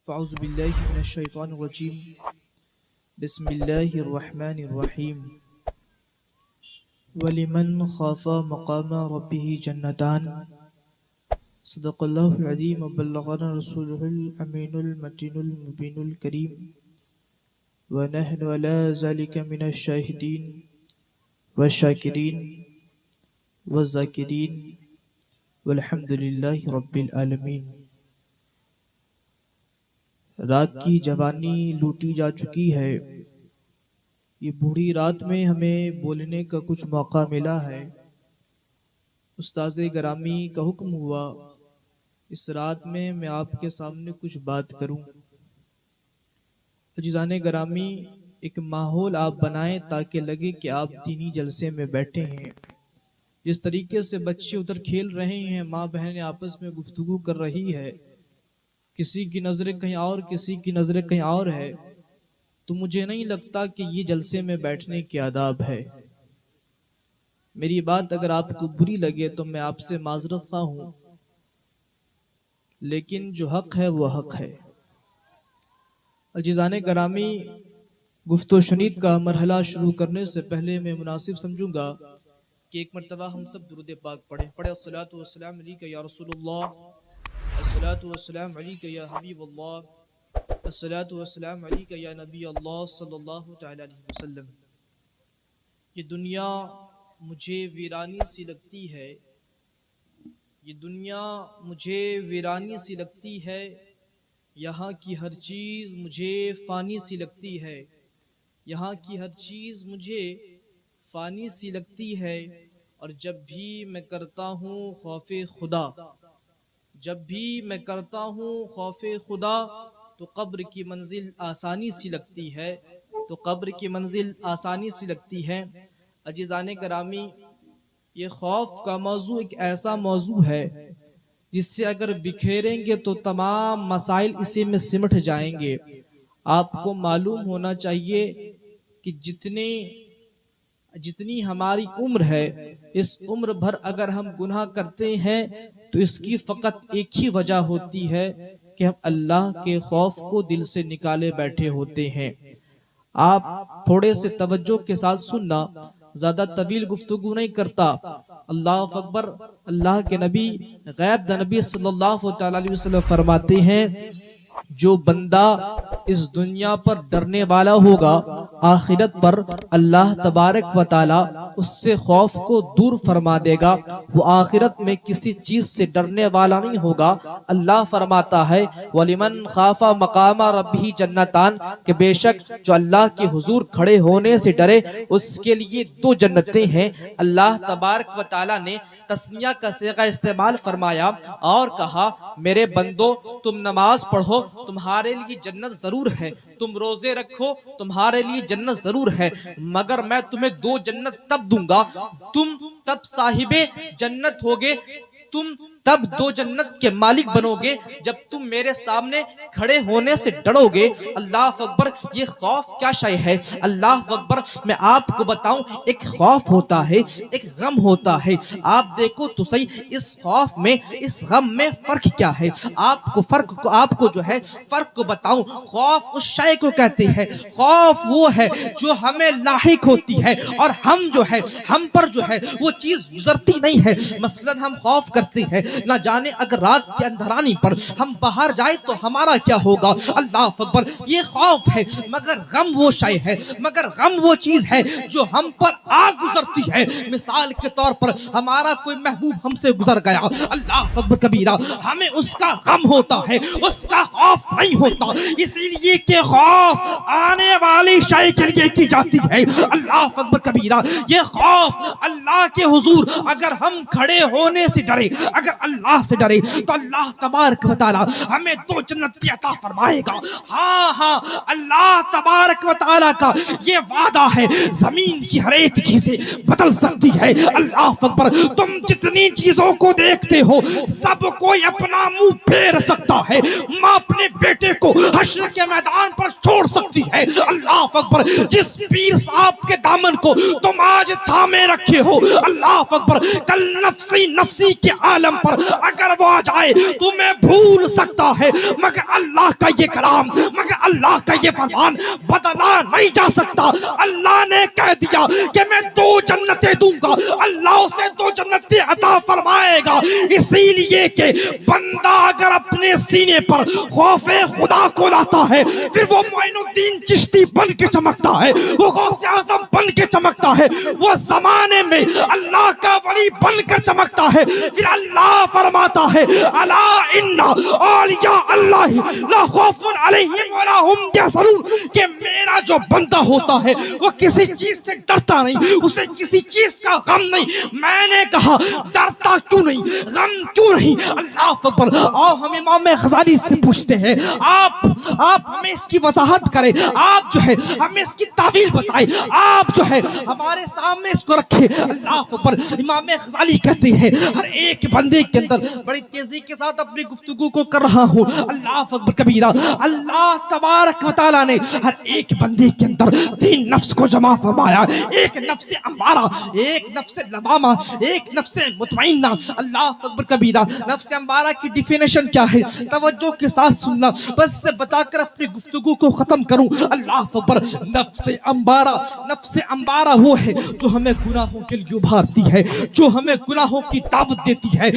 فاعوذ باللہ من الشیطان الرجیم بسم اللہ الرحمن الرحیم وَلِمَنْ خَافَ مَقَامَ رَبِّهِ جَنَّتَانِ صدق اللہ العظیم وبلغنا رسولہ الامین المتین المبین الکریم ونحن علی ذلک من الشاہدین والشاکرین والذاکرین والحمد للہ رب العالمین۔ رات کی جوانی لوٹی جا چکی ہے، یہ بوڑھی رات میں ہمیں بولنے کا کچھ موقع ملا ہے۔ استاد گرامی کا حکم ہوا اس رات میں آپ کے سامنے کچھ بات کروں۔ عزیزان گرامی، ایک ماحول آپ بنائیں تاکہ لگے کہ آپ دینی جلسے میں بیٹھے ہیں۔ جس طریقے سے بچے ادھر کھیل رہے ہیں، ماں بہنیں آپس میں گفتگو کر رہی ہے، کسی کی نظر کہیں اور کسی کی نظر کہیں اور ہے، تو مجھے نہیں لگتا کہ یہ جلسے میں بیٹھنے کے آداب ہے۔ میری بات اگر آپ کو بری لگے تو میں آپ سے معذرت خواہ ہوں، لیکن جو حق ہے وہ حق ہے۔ عزیزان گرامی، گفت و شنید کا مرحلہ شروع کرنے سے پہلے میں مناسب سمجھوں گا کہ ایک مرتبہ ہم سب درود پاک پڑھیں۔ الصلاۃ والسلام علیک یا رسول اللہ، الصلاۃ والسلام علیک یا حبیب اللہ، الصلاۃ والسلام علیک یا نبی اللہ صلی اللہ تعالی علیہ وسلم۔ یہ دنیا مجھے ویرانی سی لگتی ہے، یہ دنیا مجھے ویرانی سی لگتی ہے، یہاں کی ہر چیز مجھے فانی سی لگتی ہے، یہاں کی ہر چیز مجھے فانی سی لگتی ہے۔ اور جب بھی میں کرتا ہوں خوف خدا، جب بھی میں کرتا ہوں خوف خدا، تو قبر کی منزل آسانی سی لگتی ہے، تو قبر کی منزل آسانی سی لگتی ہے۔ عزیزان گرامی، یہ خوف کا موضوع ایک ایسا موضوع ہے جس سے اگر بکھیریں گے تو تمام مسائل اسی میں سمٹ جائیں گے۔ آپ کو معلوم ہونا چاہیے کہ جتنی ہماری عمر ہے، اس عمر بھر اگر ہم گناہ کرتے ہیں تو اس کی فقط ایک ہی وجہ ہوتی ہے کہ ہم اللہ کے خوف کو دل سے نکالے بیٹھے ہوتے ہیں۔ آپ تھوڑے سے توجہ کے ساتھ سننا، زیادہ طویل گفتگو نہیں کرتا۔ اللہ اکبر۔ اللہ کے نبی غیب نبی صلی اللہ تعالی علیہ وسلم فرماتے ہیں، جو بندہ اس دنیا پر ڈرنے والا ہوگا، آخرت پر اللہ تبارک و تعالی اس سے خوف کو دور فرما دے گا، وہ آخرت میں کسی چیز سے ڈرنے والا نہیں ہوگا۔ اللہ فرماتا ہے وَلِمَنْ خَافَ مَقَامَ رَبِّهِ جَنَّتَانِ، کہ بے شک جو اللہ کے حضور کھڑے ہونے سے ڈرے اس کے لیے دو جنتیں ہیں۔ اللہ تبارک و تعالی نے تسنیہ کا صیغہ استعمال فرمایا اور کہا، میرے بندو تم نماز پڑھو تمہارے لیے جنت ضرور ہے، تم روزے رکھو تمہارے لیے جنت ضرور ہے، مگر میں تمہیں دو جنت تب دوں گا، تم تب صاحب جنت ہوگے، تم تب دو جنت کے مالک بنو گے جب تم میرے سامنے کھڑے ہونے سے ڈرو گے۔ اللہ اکبر۔ یہ خوف کیا شے ہے؟ اللہ اکبر۔ میں آپ کو بتاؤں، ایک خوف ہوتا ہے، ایک غم ہوتا ہے۔ آپ دیکھو تو صحیح، اس خوف میں اس غم میں فرق کیا ہے؟ آپ کو جو ہے فرق کو بتاؤں۔ خوف اس شے کو کہتے ہیں، خوف وہ ہے جو ہمیں لاحق ہوتی ہے اور ہم پر جو ہے وہ چیز گزرتی نہیں ہے۔ مثلا ہم خوف کرتے ہیں، نہ جانے اگر رات کے اندھرانی پر ہم باہر جائیں تو ہمارا کیا ہوگا۔ اللہ اکبر۔ یہ خوف ہے، مگر غم وہ شے ہے، مگر غم وہ چیز ہے جو ہم پر آگ گزرتی ہے۔ مثال کے طور پر ہمارا کوئی محبوب ہم سے گزر گیا، اللہ اکبر کبیرہ، ہمیں اس کا غم ہوتا ہے، اس کا خوف نہیں ہوتا، اسی لیے کہ خوف آنے والی شے کے لیے کی جاتی ہے۔ اللہ اکبر کبیرہ۔ یہ خوف اللہ کے حضور اگر ہم کھڑے ہونے سے ڈرے، اگر اللہ سے ڈرے تو اللہ تبارک و تعالی ہمیں دو جنت کی عطا فرمائے گا۔ ہاں، اللہ تبارک و تعالی کا یہ وعدہ ہے، زمین کی ہر ایک چیزیں بدل سکتی ہے۔ اللہ اکبر۔ تم جتنی چیزوں کو دیکھتے ہو سب کوئی اپنا منہ پھیر سکتا ہے، ماں اپنے بیٹے کو حشر کے میدان پر چھوڑ سکتی ہے۔ اللہ اکبر۔ جس پیر صاحب کے دامن کو تم آج تھامے رکھے ہو، اللہ اکبر، کل نفسی نفسی کے عالم پر پر اگر وہ آ جائے تو میں بھول سکتا ہے، مگر اللہ کا یہ کلام، مگر اللہ کا یہ فرمان بدلا نہیں جا سکتا۔ اللہ نے کہہ دیا کہ میں 2 جنتیں دوں گا، اللہ اسے 2 جنتیں عطا فرمائے گا۔ اسی لیے کہ بندہ اگر اپنے سینے پر خوف خدا کو لاتا ہے، پھر وہ معین الدین چشتی بن کے چمکتا ہے، وہ غوث اعظم بن کے چمکتا ہے، وہ زمانے میں اللہ کا ولی بن کر چمکتا ہے۔ پھر اللہ فرماتا ہے الا ان اولیاء اللہ لا خوف علیہم ولا هم یحزنون، کہ میرا جو بندہ ہوتا ہے وہ کسی چیز سے ڈرتا نہیں، اسے کسی چیز کا غم نہیں۔ میں نے کہا ڈرتا کیوں نہیں، غم کیوں نہیں؟ اللہ اکبر۔ اور ہم امام غزالی سے پوچھتے ہیں آپ ہمیں اس کی وضاحت کریں، آپ جو ہے ہمیں اس کی تعویل بتائیں، آپ جو ہے ہمارے سامنے اس کو رکھیں۔ اللہ اکبر۔ امام غزالی کہتے ہیں ہر ایک بندے کے اندر، بڑی تیزی کے ساتھ اپنی گفتگو کو کر رہا ہوں، اللہ اکبر کبیرہ، اللہ تبارک و تعالیٰ نے ہر ایک بندے کے اندر 3 نفس کو جمع فرمایا، ایک نفس امارہ، ایک نفس لوامہ، ایک نفس مطمئنہ۔ اللہ اکبر کبیرہ۔ نفس امارہ کی ڈیفینیشن کیا ہے؟ توجہ کے ساتھ سننا، بس سے بتا کر اپنی گفتگو کو ختم کروں۔ اللہ اکبر۔ نفس امارہ وہ ہے جو ہمیں گناہوں کے لیے ابھارتی ہے، جو ہمیں گناہوں کی دعوت دیتی ہے،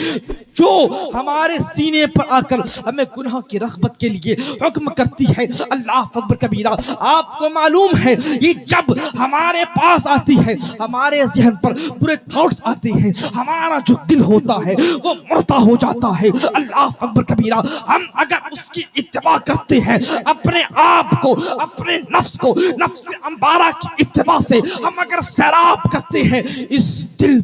جو ہمارے سینے پر آ کر ہمیں گناہ کی رغبت کے لیے حکم کرتی ہے۔ اللہ اکبر کبیرہ۔ آپ کو معلوم ہے یہ جب ہمارے پاس آتی ہے، ہمارے ذہن پر برے تھاٹس آتے ہیں، ہمارا جو دل ہوتا ہے وہ مردہ ہو جاتا ہے۔ اللہ اکبر کبیرہ۔ ہم اگر اس کی اتباع کرتے ہیں، اپنے آپ کو، اپنے نفس کو، نفس امارہ کی اتباع سے ہم اگر سیراب کرتے ہیں، اس دل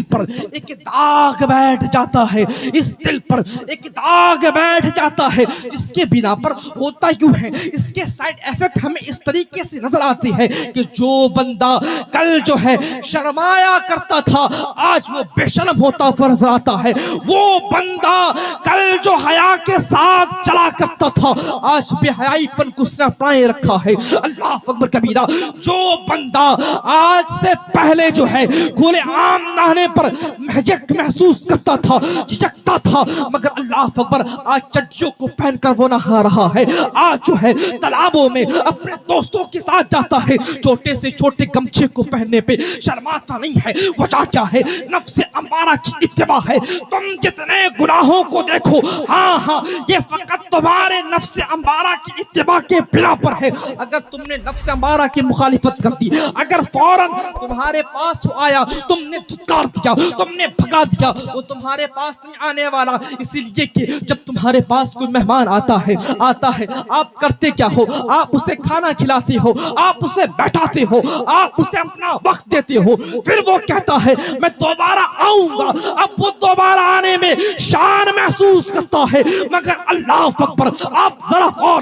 پر ایک داغ بیٹھ جاتا ہے، اس دل پر ایک داغ بیٹھ جاتا ہے، جس کے بنا پر ہوتا یوں ہے، اس کے سائیڈ ایفیکٹ ہمیں اس طریقے سے نظر آتے ہیں کہ جو بندہ کل جو ہے شرمایا کرتا تھا، آج وہ بے شرم ہوتا نظر آتا ہے۔ وہ بندہ کل جو حیا کے ساتھ چلا کرتا تھا، آج بے حیائی پن کو اس نے اپنائے رکھا ہے۔ اللہ اکبر کبیرہ۔ جو بندہ آج سے پہلے جو ہے کھلے عام نہانے پر محجک محسوس کرتا تھا، جھجکتا تھا، مگر اللہ اکبر آج چڈیوں کو پہن کر وہ نہا رہا ہے، آج جو ہے تالابوں میں اپنے دوستوں کے ساتھ جاتا ہے، چھوٹے سے چھوٹے گمچھے کو پہننے پہ شرماتا نہیں ہے۔ وجہ کیا ہے؟ نفس امارہ کی اتباع ہے۔ تم جتنے گناہوں کو دیکھو، ہاں یہ فقط تمہارے نفس امارہ کی اتباع کے بنا پر ہے۔ اگر تم نے نفس امارہ کی مخالفت کر دی، اگر فوراً تمہارے پاس وہ آیا، تم نے دھتکار دیا، تم نے بھگا دیا، وہ تمہارے پاس نہیں آنے والا۔ اسی لیے کہ جب تمہارے پاس کوئی مہمان آتا ہے آپ کرتے کیا ہو؟ آپ اسے کھانا کھلاتے ہو، آپ اسے بیٹھاتے ہو، آپ اسے اپنا وقت دیتے ہو، پھر وہ کہتا ہے میں دوبارہ آؤں گا۔ اب وہ دوبارہ آنے میں شان محسوس کرتا ہے، مگر اللہ اکبر آپ ذرا غور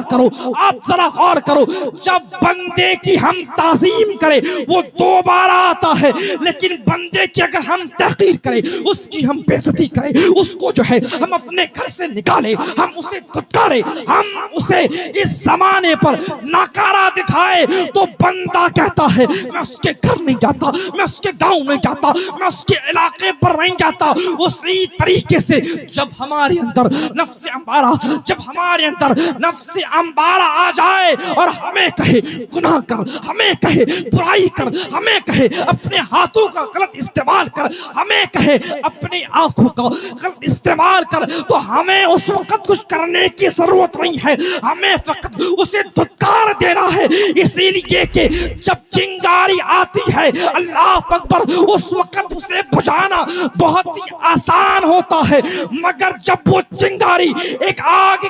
کرو، جب بندے کی ہم تعظیم کریں وہ دوبارہ آتا ہے، لیکن بندے کی اگر ہم تحقیر کریں، اس کی ہم بے عزتی کریں، اس کو جو ہے ہم اپنے گھر سے نکالیں، ہم اسے دھتکاریں، ہم اسے اس زمانے پر ناکارہ دکھائے، تو بندہ کہتا ہے میں اس کے گھر نہیں جاتا، میں اس کے گاؤں نہیں جاتا، میں اس کے علاقے پر نہیں جاتا۔ اسی طریقے سے جب ہمارے اندر نفس امارہ آ جائے اور ہمیں کہے گناہ کر، ہمیں کہے برائی کر، ہمیں کہے اپنے ہاتھوں کا غلط استعمال کر، ہمیں کہے اپنی آنکھوں کا غلط استعمال کر، تو ہمیں اس وقت کچھ کرنے کی ضرورت نہیں ہے، ہمیں فقط اسے دھتکار دینا ہے۔ اسی لیے کہ جب چنگاری آتی ہے، اللہ اکبر، اس وقت اسے بجھانا بہت ہی آسان ہوتا ہے، مگر جب وہ چنگاری ایک آگ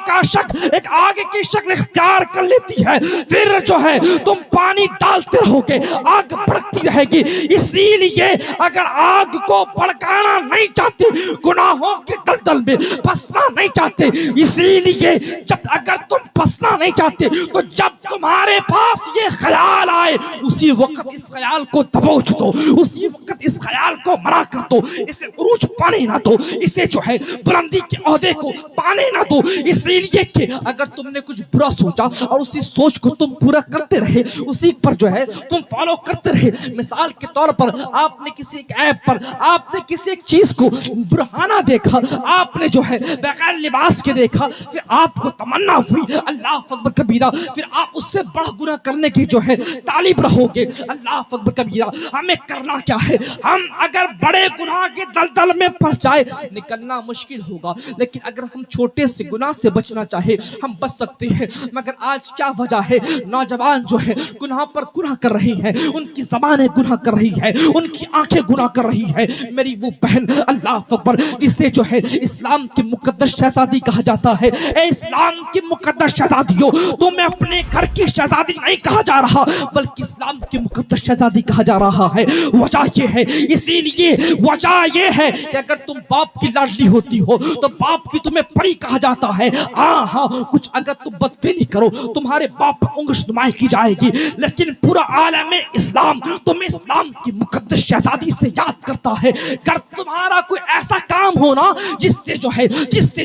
کی شکل اختیار کر لیتی ہے، پھر جو ہے تم پانی ڈالتے رہو گے، آگ بھڑکتی رہے گی۔ اسی لیے اگر آگ کو بھڑکانا نہیں چاہتے، گناہوں کے دلدل میں پھنسنا نہیں چاہتے، اسی لیے جب اگر تم پھنس ہنسنا نہیں چاہتے تو جب تمہارے پاس یہ خیال آئے اسی وقت اس خیال کو دبوچ دو، اسی وقت اس خیال کو مرا کر دو، اسے عروج پانے نہ دو، اسے جو ہے بلندی کے عہدے کو پانے نہ دو، اسی لیے کہ اگر تم نے کچھ برا سوچا اور اسی سوچ کو تم پورا کرتے رہے، اسی پر جو ہے تم فالو کرتے رہے، مثال کے طور پر آپ نے کسی ایک ایپ پر آپ نے کسی ایک چیز کو برہانہ دیکھا، آپ نے جو ہے بغیر لباس کے دیکھا، پھر آپ کو تمنا ہوئی اللہ اکبر کبیرہ، پھر آپ اس سے بڑا گناہ کرنے کی جو ہے طالب رہو گے۔ اللہ اکبر کبیرہ، ہمیں کرنا کیا ہے؟ ہم اگر بڑے گناہ کے دلدل میں پھنس جائے نکلنا مشکل ہوگا، لیکن اگر ہم چھوٹے سے گناہ سے بچنا چاہے ہم بچ سکتے ہیں۔ مگر آج کیا وجہ ہے؟ نوجوان جو ہے گناہ پر گناہ کر رہی ہیں، ان کی زبانیں گناہ کر رہی ہے، ان کی آنکھیں گناہ کر رہی ہے۔ میری وہ بہن اللہ اکبر جسے جو ہے اسلام کی مقدس شہزادی کہا جاتا ہے، اے اسلام کی مقدس شہزادیوں، تمہیں اپنے گھر کی شہزادی نہیں کہا جا رہا بلکہ اسلام کی مقدس شہزادی کہا جا رہا ہے۔ وجہ یہ ہے، اسی لیے وجہ یہ ہے کہ اگر تم باپ کی لاڈلی ہوتی ہو تو باپ کی تمہیں پری کہا جاتا ہے۔ ہاں کچھ اگر تم بدفعلی کرو تمہارے باپ پر انگش نمائی کی جائے گی، لیکن پورا عالم اسلام تمہیں اسلام کی مقدس شہزادی سے یاد کرتا ہے۔ اگر تمہارا کوئی ایسا کام ہونا جس سے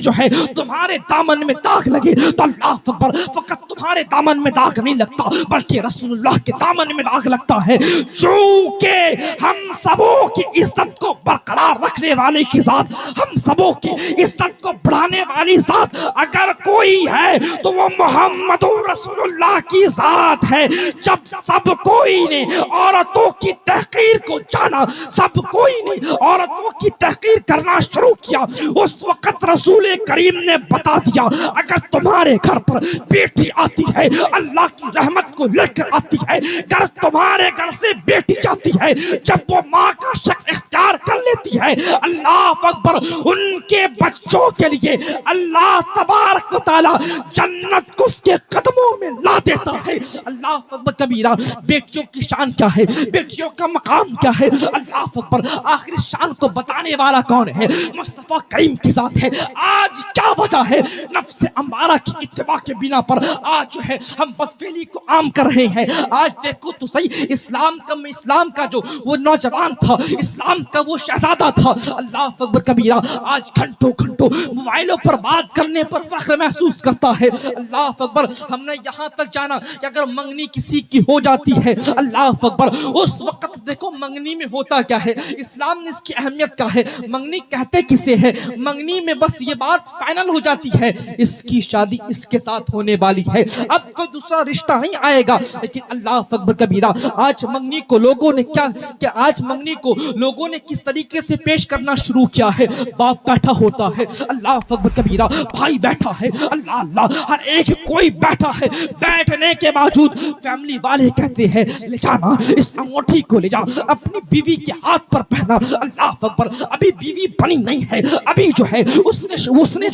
جو ہے تمہارے دامن میں داغ لگے تو اللہ اکبر فقط تمہارے دامن میں داغ نہیں لگتا بلکہ رسول اللہ کے دامن میں داغ لگتا ہے۔ چونکہ ہم سبوں کی عزت کو برقرار رکھنے والے کی ذات، ہم سبوں کی عزت کو بڑھانے والی ذات اگر کوئی ہے تو وہ محمد رسول اللہ کی ذات ہے۔ جب سب کوئی نے عورتوں کی تحقیر کو جانا، سب کوئی نے عورتوں کی تحقیر کرنا شروع کیا، اس وقت رسول کریم نے بتا دیا اگر تمہارے گھر پر بیٹی آتی ہے اللہ کی رحمت کو لے کر آتی ہے، اگر تمہارے گھر سے بیٹی جاتی ہے جب وہ ماں کا شک اختیار کر لیتی ہے، اللہ اکبر ان کے بچوں کے لیے اللہ تبارک و تعالی جنت کو اس کے قدموں میں لا دیتا ہے۔ اللہ اکبر کبیرہ، بیٹیوں کی شان کیا ہے؟ بیٹیوں کا مقام کیا ہے؟ اللہ اکبر آخر شان کو بتانے والا کون ہے؟ مصطفیٰ کریم کی ذات ہے۔ آج کیا وجہ ہے؟ نفس امارہ کی اتباع کے بنا پر آج جو ہے ہم بدفعلی کو عام کر رہے ہیں۔ آج دیکھو تو صحیح، اسلام کا جو وہ نوجوان تھا، اسلام کا وہ شہزادہ تھا، اللہ اکبر کبیرہ آج گھنٹوں موبائلوں پر بات کرنے پر فخر محسوس کرتا ہے۔ اللہ اکبر ہم نے یہاں تک جانا کہ اگر منگنی کسی کی ہو جاتی ہے، اللہ اکبر اس وقت دیکھو منگنی میں ہوتا کیا ہے، اسلام نے اس کی اہمیت کیا ہے، منگنی کہتے کسے ہے؟ منگنی میں بس یہ بات فائنل ہو جاتی ہے اس کی شادی اس کے ساتھ ہونے والی ہے، اب کوئی دوسرا رشتہ نہیں آئے گا۔ لیکن اللہ اکبر کبیرہ آج منگنی کو لوگوں نے کس طریقے سے پیش کرنا شروع کیا ہے؟ باپ بیٹھا ہوتا ہے، اللہ اکبر کبیرہ بھائی بیٹھا ہے، اللہ ہر ایک کوئی بیٹھا ہے، بیٹھنے کے باوجود فیملی والے کہتے ہیں لے جانا، اس انگوٹھی کو لے جا اپنی بیوی کے ہاتھ پر پہنا۔ اللہ اکبر ابھی بیوی بنی نہیں ہے، ابھی جو ہے اس نے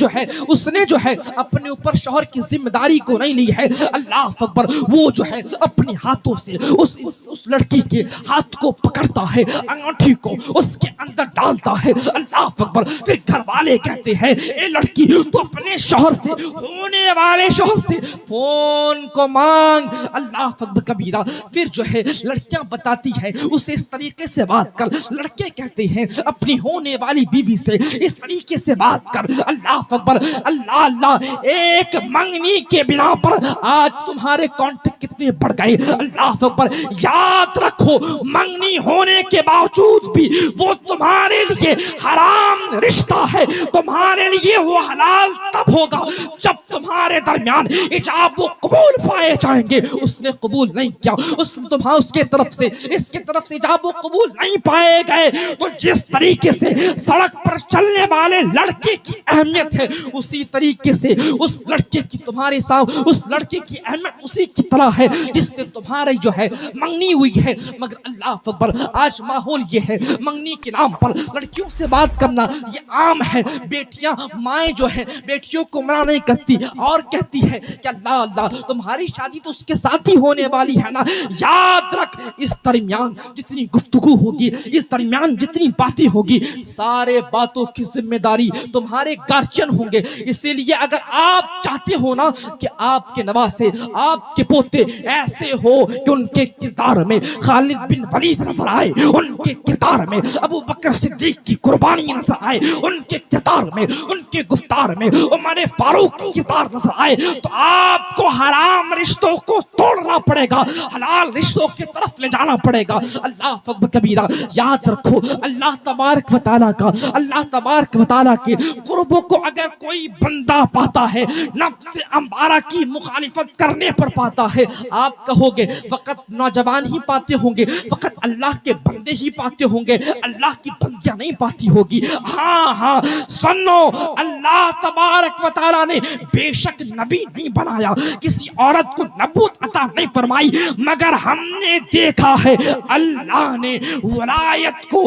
جو ہے اپنے اوپر شوہر کی ذمہ داری کو نہیں لی ہے۔ اللہ اکبر وہ جو ہے اپنے ہاتھوں سے اس لڑکی کے ہاتھ کو پکڑتا ہے، انگوٹھی کو اس کے اندر ڈالتا ہے۔ اللہ اکبر پھر گھر والے کہتے ہیں اے لڑکی تو اپنے شوہر سے، ہونے والے شوہر سے فون کو مانگ۔ اللہ اکبر کبیرہ پھر جو ہے لڑکیاں بتاتی ہے اسے اس طریقے سے بات کر، لڑکے کہتے ہیں اپنی ہونے والی بیوی سے اس طریقے سے بات کر۔ اللہ اکبر اللہ ایک منگنی کے بنا پر آج تمہارے کانٹیکٹ کتنے بڑھ گئے۔ اللہ اکبر یاد رکھو منگنی ہونے کے باوجود بھی وہ تمہارے لیے حرام رشتہ ہے، تمہارے لیے وہ حلال تب ہوگا جب تمہارے درمیان ایجاب و قبول پائے جائیں گے۔ اس نے قبول نہیں کیا، اس کے طرف سے ایجاب و قبول نہیں پائے گئے تو جس طریقے سے سڑک پر چلنے والے لڑکے کی اہمیت ہے اسی طریقے سے اس لڑکے کی تمہارے ساتھ اس لڑکے کی اہمیت اسی کی طرح ہے۔ جس سے تمہاری جو ہے منگنی ہوئی ہے، مگر اللہ اکبر آج ماحول یہ ہے منگنی کے نام پر لڑکیوں سے بات کرنا یہ عام ہے۔ بیٹیاں مائیں جو ہے بیٹیوں کو منع نہیں کرتی اور کہتی ہے کہ اللہ اللہ تمہاری شادی تو اس کے ساتھ ہی ہونے والی ہے نا۔ یاد رکھ اس درمیان جتنی گفتگو ہوگی، اس درمیان جتنی باتیں ہوگی، سارے باتوں کی ذمہ داری تمہارے گارجین ہوں گے۔ اسی لیے اگر آپ چاہتے ہو نا کہ آپ کے نواسے، آپ کے پوتے ایسے ہو کہ ان کے کردار میں خالد بن ولید نظر آئے، ان کے کردار میں ابو بکر صدیق کی قربانی نظر آئے، ان کے کردار میں، ان کے گفتار میں عمر فاروق کی کردار نظر آئے، تو آپ کو حرام رشتوں کو توڑنا پڑے گا، حلال رشتوں کی طرف لے جانا پڑے گا۔ اللہ اکبر کبیرہ۔ یاد رکھو اللہ تبارک و تعالیٰ کا، اللہ تبارک و تعالیٰ کے قربوں کو اگر کوئی بندہ پاتا ہے نفس امارہ کی مخالفت کرنے پر پاتا ہے، آپ کہو گے فقط نوجوان ہی پاتے ہوں گے، فقط اللہ کے بندے ہی پاتے ہوں گے، اللہ کی بندیاں نہیں پاتی ہوگی۔ ہاں ہاں سنو، اللہ تبارک و تعالیٰ نے بے شک نبی نہیں بنایا، کسی عورت کو نبوت عطا نہیں فرمائی، مگر ہم نے دیکھا ہے اللہ نے ولایت کو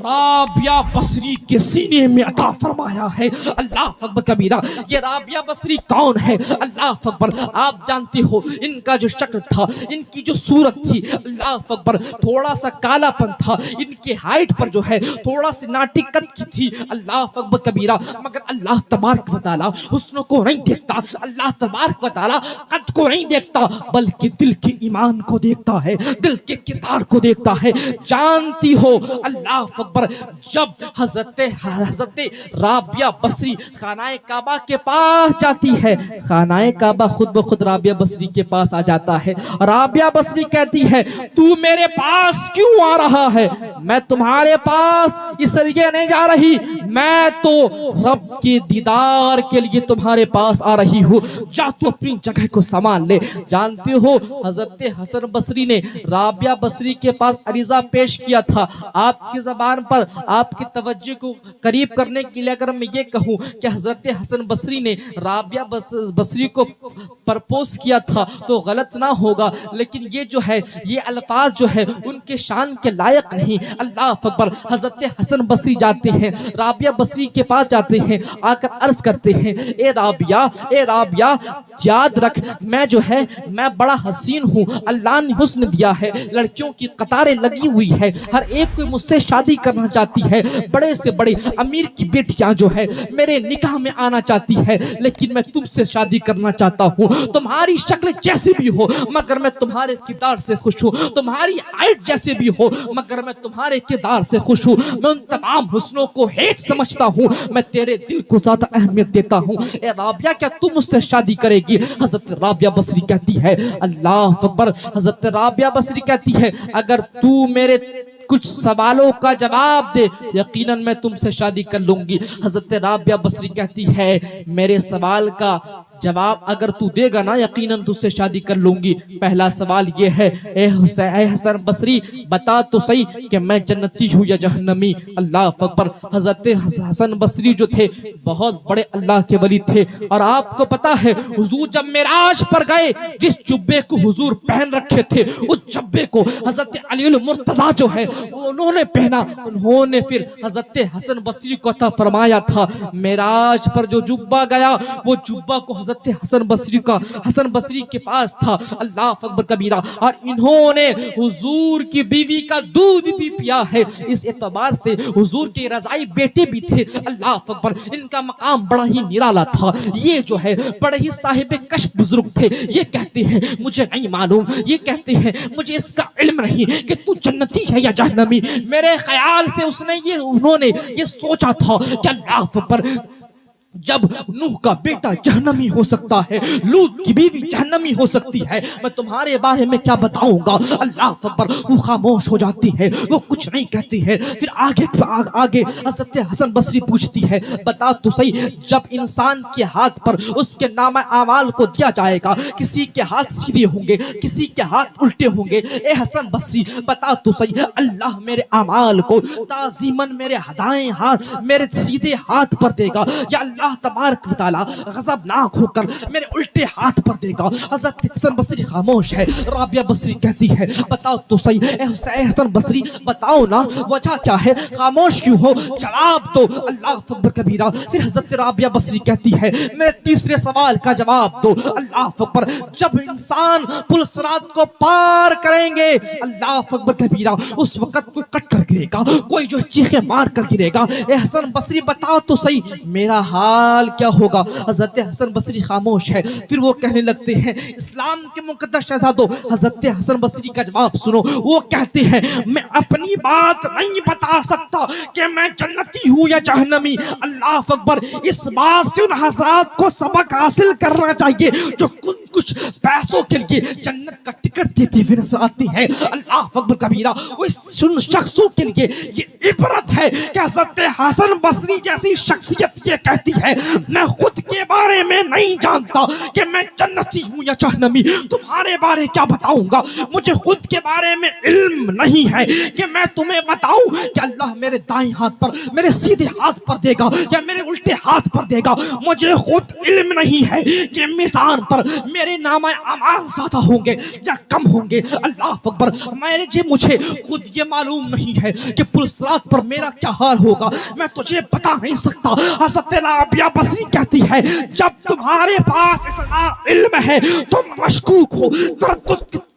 رابعہ بصری کے سینے میں عطا فرمایا ہے۔ اللہ اکبر کبیرہ۔ یہ رابعہ بصری کون ہے؟ اللہ اکبر۔ آپ جانتے ہو ان کا جو شکل تھا، ان کی جو صورت تھی، اللہ اکبر، تھوڑا سا کالا پن تھا، ان کے ہائٹ پر جو ہے تھوڑا سی ناٹی قد کی تھی، اللہ اکبر کبیرہ، مگر اللہ تبارک و تعالیٰ حسن کو نہیں دیکھتا، اللہ تبارک و تعالیٰ قد کو نہیں دیکھتا، بلکہ دل کے ایمان کو دیکھتا ہے، دل کے کردار کو دیکھتا ہے۔ جانتی ہو اللہ اکبر، جب حضرت رابعہ بصری خانہ کعبہ کے پاس جاتی ہے، خانہ کعبہ خود بخود رابعہ بصری کے پاس آ جاتا ہے، رابعہ بصری کہتی ہے تو میرے پاس کیوں آ رہا ہے؟ میں تمہارے پاس اس لیے نہیں جا رہی، میں تو رب کے دیدار کے لیے تمہارے پاس آ رہی ہوں، جا تو اپنی جگہ کو سامان لے۔ جانتے ہو حضرت حسن بصری نے رابعہ بصری کے پاس عریضہ پیش کیا تھا۔ آپ کی زبان پر آپ کی توجہ کو قریب کرنے کے لیے اگر میں یہ کہوں کہ حضرت حسن بصری نے رابعہ بصری کو پرپوز کیا تھا تو غلط نہ ہوگا، لیکن یہ جو ہے یہ الفاظ جو ہے ان کے شان کے لائق نہیں۔ اللہ اکبر۔ حضرت حسن بصری جاتے ہیں، رابعہ بصری کے پاس جاتے ہیں، آ کر عرض کرتے ہیں اے رابعہ یاد رکھ میں جو ہے میں بڑا حسین ہوں، اللہ نے حسن دیا ہے، لڑکیوں کی قطاریں لگی ہوئی ہے، ہر ایک کوئی مجھ سے شادی کرنا چاہتی ہے، بڑے سے بڑے امیر کی بیٹیاں جو ہے میرے نکاح میں آنا چاہتی ہے، لیکن میں تم سے شادی کرنا چاہتا ہوں، تمہاری شکل جیسی بھی ہو مگر میں تمہارے کردار سے خوش ہوں، تمہاری ہائٹ جیسے بھی ہو مگر میں تمہارے کردار سے خوش ہوں، میں ان تمام حسنوں کو ہیٹ سمجھتا ہوں، میں تیرے دل کو زیادہ اہمیت دیتا ہوں، اے رابعہ کیا تم مجھ سے شادی کرے گی؟ حضرت رابعہ بصری کہتی ہے اللہ اکبر، حضرت رابعہ بصری کہتی ہے اگر تو میرے کچھ سوالوں کا جواب دے یقیناً میں تم سے شادی کر لوں گی۔ حضرت رابعہ بصری کہتی ہے میرے سوال کا جواب اگر تو دے گا نا یقیناً تجھ سے شادی کر لوں گی۔ پہلا سوال یہ ہے اے حسن بصری بتا تو صحیح کہ میں جنتی ہوں یا جہنمی؟ اللہ اکبر۔ حضرت حسن بصری جو تھے بہت بڑے اللہ کے ولی تھے، اور آپ کو پتا ہے حضور جب معراج پر گئے جس جبے کو حضور پہن رکھے تھے اس جبے کو حضرت علی المرتضیٰ جو ہے انہوں نے پہنا، انہوں نے پھر حضرت حسن بصری کو عطا فرمایا تھا۔ معراج پر جو جبہ گیا وہ جبہ کو حضرت حسن بصری کے پاس تھا، اللہ اکبر کبیرہ، اور انہوں نے حضور کی بیوی کا دودھ بھی پیا ہے، اس اعتبار سے حضور کے رضائی بیٹے بھی تھے، اللہ اکبر، ان کا مقام بڑا ہی نرالا تھا۔ یہ جو ہے بڑے ہی صاحب کشف بزرگ تھے، یہ کہتے ہیں مجھے نہیں معلوم، یہ کہتے ہیں مجھے اس کا علم نہیں کہ تو جنتی ہے یا جہنمی۔ میرے خیال سے انہوں نے یہ سوچا تھا کہ اللہ اکبر جب نوح کا بیٹا جہنمی ہو سکتا ہے، لوط کی بیوی جہنمی ہو سکتی ہے، میں تمہارے بارے میں کیا بتاؤں گا؟ اللہ اکبر۔ وہ خاموش ہو جاتی ہے، وہ کچھ نہیں کہتی ہے۔ پھر آگے حضرت حسن بصری پوچھتی ہے بتا تو صحیح جب انسان کے ہاتھ پر اس کے نامہ اعمال کو دیا جائے گا کسی کے ہاتھ سیدھے ہوں گے کسی کے ہاتھ الٹے ہوں گے، اے حسن بصری بتا تو صحیح اللہ میرے اعمال کو تعظیماً میرے دائیں ہاتھ میرے سیدھے ہاتھ پر دے گا یا اللہ اللہ تبارک و تعالیٰ غضبناک ہو کر میرے الٹے ہاتھ پر دے گا۔ حضرت حسن بصری خاموش ہے، رابعہ بصری کہتی ہے بتاؤ تو صحیح اے حسن بصری، بتاؤ نا وجہ کیا ہے، خاموش کیوں ہو، جواب دو۔ اللہ اکبر کبیرہ۔ پھر حضرت رابعہ بصری کہتی ہے میرے تیسرے سوال کا جواب دو۔ اللہ اکبر۔ جب انسان پل صراط کو پار کریں گے، اللہ اکبر کبیرہ، اس وقت کوئی کٹ کر گرے گا، کوئی جو چیخیں مار کر گرے گا۔ اے حسن بصری بتاؤ تو صحیح میرا حال کیا ہوگا۔ حضرت حسن بصری خاموش ہے، پھر وہ کہنے لگتے ہیں اسلام کے مقدس شہزادوں، حضرت حسن بصری کا جواب سنو۔ وہ کہتے ہیں میں اپنی بات نہیں بتا سکتا کہ میں جنتی ہوں یا جہنمی۔ اللہ اکبر۔ اس بات سے ان حضرات کو سبق حاصل کرنا چاہیے جو کچھ پیسوں کے لیے جنت کا ٹکٹ دیتے ہوئے نظر آتے ہیں۔ اللہ اکبر کبیرہ۔ ان شخصوں کے لیے یہ عبرت ہے کہ حضرت حسن بصری جیسی شخصیت یہ کہتی ہے میں خود کے بارے میں نہیں جانتا کہ میں جنتی ہوں یا جہنمی، تمہارے بارے کیا بتاؤں گا، مجھے خود کے بارے میں علم نہیں ہے کہ میں تمہیں بتاؤں کہ اللہ میرے دائیں ہاتھ پر، میرے سیدھے ہاتھ پر دے گا یا میرے الٹے ہاتھ پر دے گا، مجھے خود علم نہیں ہے کہ میزان پر میرے نامہ اعمال زیادہ ہوں گے یا کم ہوں گے۔ اللہ اکبر۔ مجھے خود یہ معلوم نہیں ہے کہ پل صراط پر میرا کیا حال ہوگا، میں تجھے بتا نہیں سکتا۔ حضرت رابعہ بصری کہتی ہے جب تمہارے پاس اتنا علم ہے تم مشکوک ہو،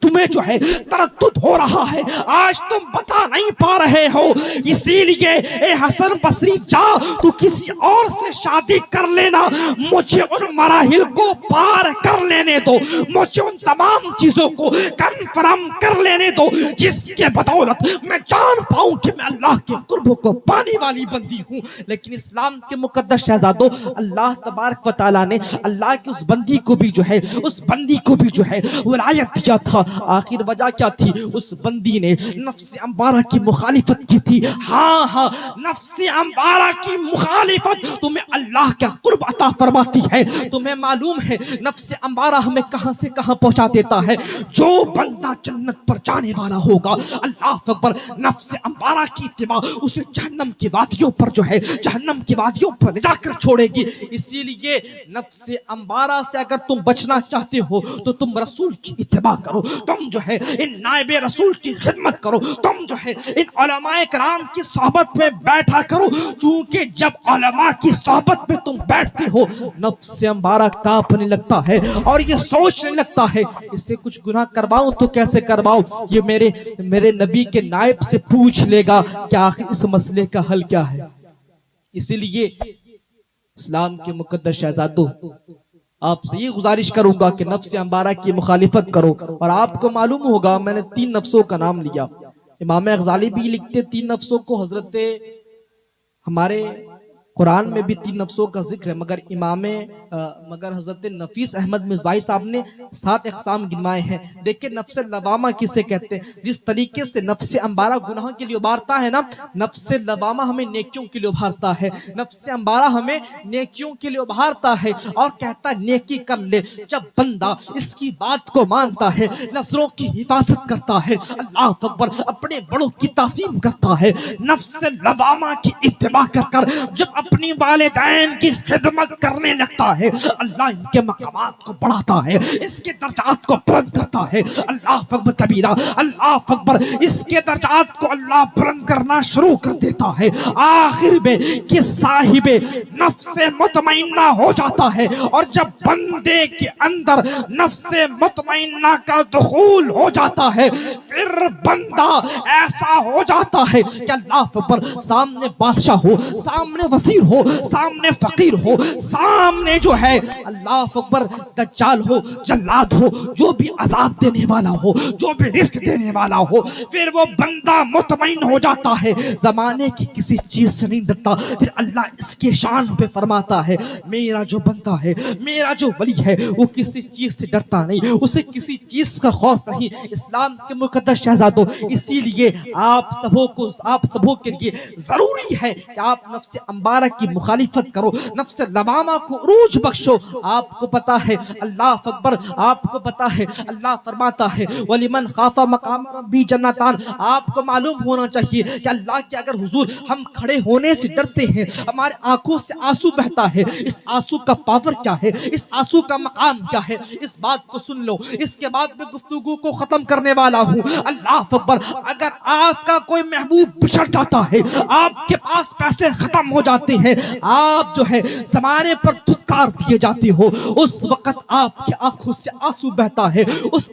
تمہیں جو ہے تردد ہو رہا ہے، آج تم بتا نہیں پا رہے ہو، اسی لیے اے حسن بصری جا تو کسی اور سے شادی کر لینا، مجھے ان مراحل کو پار کر لینے دو، مجھے ان تمام چیزوں کو کنفرم کر لینے دو جس کے بدولت میں جان پاؤں کہ میں اللہ کے قرب کو پانے والی بندی ہوں۔ لیکن اسلام کے مقدس شہزادوں، اللہ تبارک و تعالیٰ نے اللہ کی اس بندی کو بھی جو ہے، اس بندی کو بھی جو ہے ولایت دیا تھا۔ آخر وجہ کیا تھی؟ اس بندی نے نفس امبارہ کی مخالفت کی تھی۔ ہاں نفس امبارہ کی مخالفت تمہیں اللہ کا قرب عطا فرماتی ہے۔ تمہیں معلوم ہے نفس امبارہ ہمیں کہاں سے کہاں پہنچا دیتا ہے؟ جو بندہ جنت پر جانے والا ہوگا، اللہ اکبر، نفس امبارہ کی اتباع اسے جہنم کی وادیوں پر جو ہے، جہنم کی وادیوں پر لے جا کر چھوڑے گی۔ اسی لیے نفس امبارہ سے اگر تم بچنا چاہتے ہو تو تم رسول کی اتباع کرو، تم جو ہے ان نائب رسول کی خدمت کرو، تم جو ہے ان علماء کرام کی صحبت میں بیٹھا کرو، چونکہ جب علماء کی صحبت میں تم بیٹھتے ہو نفس امبارہ کانپنے لگتا ہے اور یہ سوچنے لگتا ہے اس سے کچھ گناہ کرواؤں تو کیسے کرواؤں، یہ میرے نبی کے نائب سے پوچھ لے گا کہ آخر اس مسئلے کا حل کیا ہے۔ اسی لیے اسلام کے مقدس شہزادوں، آپ سے یہ گزارش کروں گا کہ نفس امبارہ کی مخالفت کرو۔ اور آپ کو معلوم ہوگا میں نے 3 نفسوں کا نام لیا، امام غزالی بھی لکھتے 3 نفسوں کو، حضرت ہمارے قرآن میں بھی 3 نفسوں کا ذکر ہے، مگر حضرت نفیس احمد مصباحی صاحب نے 7 اقسام گنوائے ہیں۔ دیکھیں نفس لوامہ کسے کہتے ہیں؟ جس طریقے سے نفس امبارہ گناہ کے لیے ابھارتا ہے نا، نفس لوامہ ہمیں نیکیوں کے لیے ابھارتا ہے۔ نفس امبارہ ہمیں نیکیوں کے لیے ابھارتا ہے اور کہتا ہے نیکی کر لے۔ جب بندہ اس کی بات کو مانتا ہے، نظروں کی حفاظت کرتا ہے، اللہ اکبر، اپنے بڑوں کی تعظیم کرتا ہے، نفس لوامہ کی اتباع کر جب اپنی والدین کی خدمت کرنے لگتا ہے، اللہ ان کے مقامات کو بڑھاتا ہے، اس کے درجات کو بلند کرتا ہے۔ اللہ اکبر کبیرہ، اللہ اکبر، اس کے درجات کو اللہ بلند کرنا شروع کر دیتا ہے۔ آخر میں کہ صاحب نفس مطمئنہ ہو جاتا ہے، اور جب بندے کے اندر نفس مطمئنہ کا دخول ہو جاتا ہے پھر بندہ ایسا ہو جاتا ہے کہ اللہ اکبر، سامنے بادشاہ ہو، سامنے وزیر ہو، سامنے فقیر ہو، سامنے جو ہے اللہ اکبر دجال ہو، جلاد ہو، جو بھی عذاب دینے والا ہو، جو بھی رزق دینے والا ہو، پھر وہ بندہ مطمئن ہو جاتا ہے، زمانے کی کسی چیز سے نہیں ڈرتا۔ پھر اللہ اس کے شان پہ فرماتا ہے میرا جو بندہ ہے، میرا جو ولی ہے، وہ کسی چیز سے ڈرتا نہیں، اسے کسی چیز کا خوف نہیں۔ اسلام کے مقدس شہزادوں، اسی لیے آپ سبوں کے لیے ضروری ہے کہ آپ نفس امبارہ مبارک کی مخالفت کرو، نفس لوامہ کو عروج بخشو۔ آپ کو پتا ہے اللہ اکبر، آپ کو پتا ہے اللہ فرماتا ہے وَلِمَنْ خَافَ مَقَامَ رَبِّهِ جَنَّتَانِ۔ آپ کو معلوم ہونا چاہیے کہ اللہ کے اگر حضور ہم کھڑے ہونے سے ڈرتے ہیں، ہمارے آنکھوں سے آنسو بہتا ہے، اس آنسو کا پاور کیا ہے، اس آنسو کا مقام کیا ہے، اس بات کو سن لو۔ اس کے بعد میں گفتگو کو ختم کرنے والا ہوں۔ اللہ اکبر، اگر آپ کا کوئی محبوب بچھڑ جاتا ہے، آپ کے پاس پیسے ختم ہو جاتے ہیں، آپ جو ہے زمانے پر دھتکار دیے جاتے ہو، اس وقت آپ کی آنکھوں سے آنسو بہتا ہے۔ اس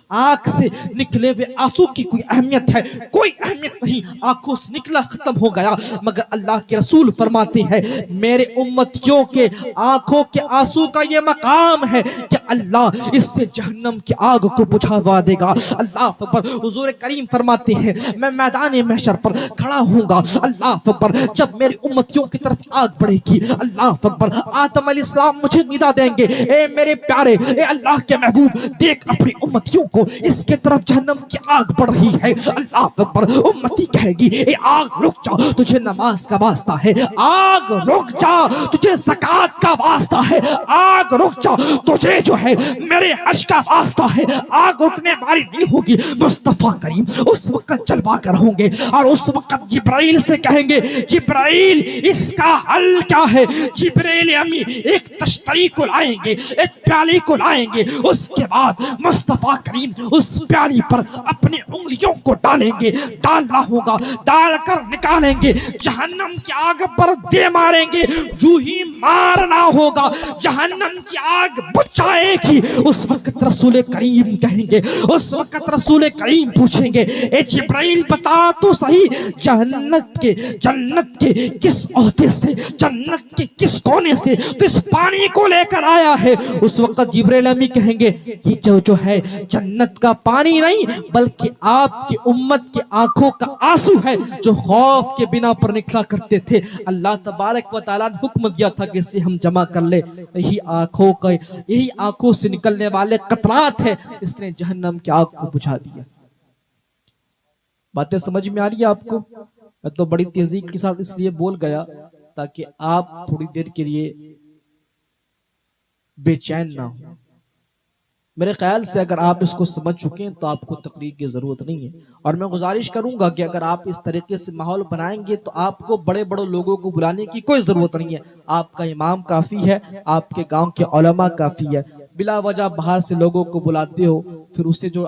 آنکھ سے نکلے ہوئے آنسو کی کوئی اہمیت ہے؟ کوئی اہمیت نہیں، آنکھوں سے نکلا ختم ہو گیا۔ مگر اللہ کے رسول فرماتے ہیں میرے امتیوں کے آنکھوں کے آنسو کا یہ مقام ہے کہ اللہ اس سے جہنم کی آگ کو بجھا دے گا۔ اللہ اکبر، حضور کریم فرماتے ہیں میں میدان محشر پر کھڑا ہوں گا، اللہ اکبر، جب میری امتیوں کی طرف آگ بڑھے گی، اللہ اکبر، آدم علیہ السلام مجھے ندا دیں گے، اے میرے پیارے، اے اللہ کے محبوب، دیکھ اپنی امتیوں کو، اس کے طرف جہنم کی آگ بڑھ رہی ہے۔ اللہ اکبر، امتی کہے گی اے آگ رک جا، تجھے نماز کا واسطہ ہے، آگ رک جا، تجھے زکوٰۃ کا واسطہ ہے، آگ رک جا، تجھے جو ہے میرے حج کا واسطہ ہے، آگ رکنے والی نہیں ہوگی۔ مصطفیٰ کریم اس وقت جلوہ گر ہوں گے اور اس وقت جبرائیل سے کہیں گے جبرائیل اس کا حل کیا ہے؟ جبرائیل امی ایک تشتری کو لائیں گے، ایک پیالی کو لائیں گے، اس کے بعد مصطفیٰ کریم اس پیالی پر اپنی انگلیوں کو ڈالیں گے، ڈالنا ہوگا، ڈال کر نکالیں گے، جہنم کی آگ پر دے ماریں گے، جو ہی مارنا ہوگا جہنم کی آگ بجھ جائے گی۔ اس وقت رسول کریم کہیں گے، اس وقت رسول کریم پوچھیں گے اے جبرائیل بتا تو صحیح جنت کے کس عہدے سے، جنت کے کس کونے سے تو اس پانی کو لے کر آیا ہے؟ اس وقت جبرائیل امی کہیں گے یہ جو ہے جنت کا پانی نہیں بلکہ آپ کی امت کی آنکھوں کا آنسو ہے جو خوف کے بنا پر نکلا کرتے تھے۔ اللہ تبارک و تعالیٰ نے حکم دیا تھا کہ اسے ہم جمع کر لے، یہی آنکھوں سے نکلنے والے قطرات ہیں، اس نے جہنم کی آگ کو بجھا دیا۔ باتیں سمجھ میں آ رہی ہے آپ کو؟ میں تو بڑی تیزی کے ساتھ اس لیے بول گیا تاکہ آپ تھوڑی دیر کے لیے بے چین نہ ہو۔ میرے خیال سے اگر آپ اس کو سمجھ چکے ہیں تو آپ کو تقریر کی ضرورت نہیں ہے، اور میں گزارش کروں گا کہ اگر آپ اس طریقے سے ماحول بنائیں گے تو آپ کو بڑے بڑے لوگوں کو بلانے کی کوئی ضرورت نہیں ہے۔ آپ کا امام کافی ہے، آپ کے گاؤں کے علماء کافی ہے، بلا وجہ باہر سے لوگوں کو بلاتے ہو، پھر اسے جو